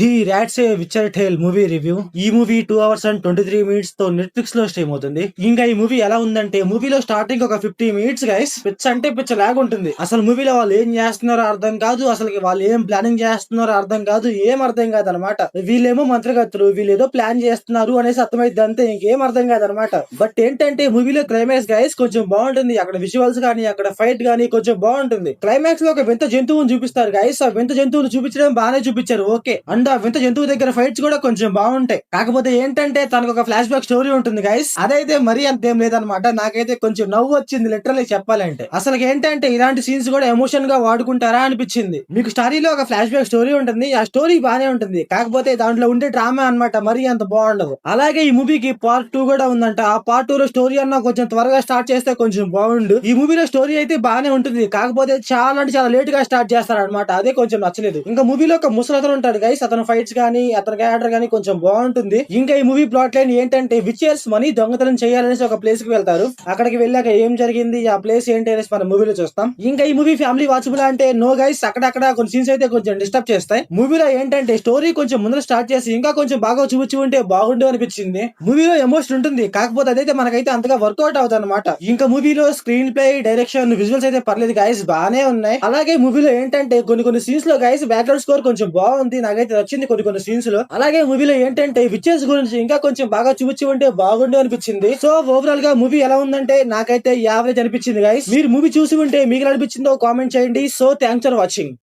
The rats a Witcher tale movie review. ఈ movie 2 hours and 23 minutes తో Netflix లో stream అవుతుంది. ఇంకా ఈ మూవీ ఎలా ఉందంటే, మూవీలో స్టార్టింగ్ ఒక 50 minutes గైస్ పిచ్చ అంటే పిచ్చ లాగా ఉంటుంది. అసలు మూవీలో వాళ్ళు ఏం చేస్తున్నారో అర్థం కాదు, అసలు వాళ్ళు ఏం ప్లానింగ్ చేస్తున్నారో అర్థం కాదు, ఏం అర్థం కాదు అనమాట. వీళ్ళేమో మంత్రగతులు, వీళ్ళు ఏదో ప్లాన్ చేస్తున్నారు అనేసి అర్థమైంది అంతే, ఇంకేం అర్థం కాదనమాట. బట్ ఏంటంటే మూవీలో క్లైమాక్స్ గైస్ కొంచెం బాగుంటుంది. అక్కడ విజువల్స్ గానీ, అక్కడ ఫైట్ గానీ కొంచెం బాగుంటుంది. క్లైమాక్స్ లో ఒక వింత జంతువుని చూపిస్తారు గైస్. ఆ వింత జంతువుని చూపించడం బాగానే చూపించారు, ఓకే. అండ్ ఆ వింత జంతువు దగ్గర ఫైట్స్ కూడా కొంచెం బాగుంటాయి. కాకపోతే ఏంటంటే తనకు ఒక ఫ్లాష్ బ్యాక్ స్టోరీ ఉంటుంది గైస్, అదైతే మరీ అంతేం లేదనమాట. నాకైతే కొంచెం నవ్వు వచ్చింది లిటరల్లీ చెప్పాలంటే. అసలు ఏంటంటే ఇలాంటి సీన్స్ కూడా ఎమోషన్ గా వాడుకుంటారా అనిపించింది. మీకు స్టోరీలో ఒక ఫ్లాష్ బ్యాక్ స్టోరీ ఉంటుంది, ఆ స్టోరీ బానే ఉంటుంది. కాకపోతే దాంట్లో ఉండే డ్రామా అన్నమాట మరీ అంత బాగుండదు. అలాగే ఈ మూవీకి పార్ట్ 2 కూడా ఉందంట. ఆ పార్ట్ 2 లో స్టోరీ అన్న కొంచెం త్వరగా స్టార్ట్ చేస్తే కొంచెం బాగుండు. ఈ మూవీలో స్టోరీ అయితే బానే ఉంటుంది, కాకపోతే చాలా అంటే చాలా లేట్ గా స్టార్ట్ చేస్తారనమాట. అదే కొంచెం నచ్చలేదు. ఇంకా మూవీలో ఒక ముసలతను ఉంటాడు గైస్, అతను ఫైట్స్ గానీ, అతని క్యారెక్టర్ గానీ కొంచెం బాగుంటుంది. ఇంకా ఈ మూవీ ప్లాట్ లైన్ ఏంటంటే, విచర్స్ మనీ దొంగతనం చేయాలనేసి ఒక ప్లేస్ కి వెళ్తారు. అక్కడికి వెళ్ళాక ఏం జరిగింది, ఆ ప్లేస్ ఏంటి అనేసి మన మూవీలో చూస్తాం. ఇంకా ఈ మూవీ ఫ్యామిలీ వాచబుల్ అంటే నో గైస్, అక్కడక్కడ కొన్ని సీన్స్ అయితే కొంచెం డిస్టర్బ్ చేస్తాయి. మూవీలో ఏంటంటే స్టోరీ కొంచెం ముందర స్టార్ట్ చేసి ఇంకా కొంచెం బాగా చూపించి ఉంటే బాగుండు అనిపించింది. మూవీలో ఎమోషన్ ఉంటుంది, కాకపోతే అదైతే మనకైతే అంతగా వర్కౌట్ అవుతుంది అనమాట. ఇంకా మూవీలో స్క్రీన్ ప్లే, డైరెక్షన్, విజువల్స్ అయితే పర్లేదు గైస్, బానే ఉన్నాయి. అలాగే మూవీలో ఏంటంటే కొన్ని సీన్స్ లో గైస్ బ్యాక్గ్రౌండ్ స్కోర్ కొంచెం బాగుంది, నాకైతే నచ్చింది కొన్ని సీన్స్ లో. అలాగే మూవీలో ఏంటంటే విచెస్ గురించి ఇంకా కొంచెం బాగా చూపించి ఉంటే బాగుండు అనిపించింది. సో ఓవరాల్ గా మూవీ ఎలా ఉందంటే నాకైతే యావరేజ్ అనిపించింది గైస్. మీరు మూవీ చూసి ఉంటే మీకు అనిపించిందో కామెంట్ చేయండి. So thanks for watching.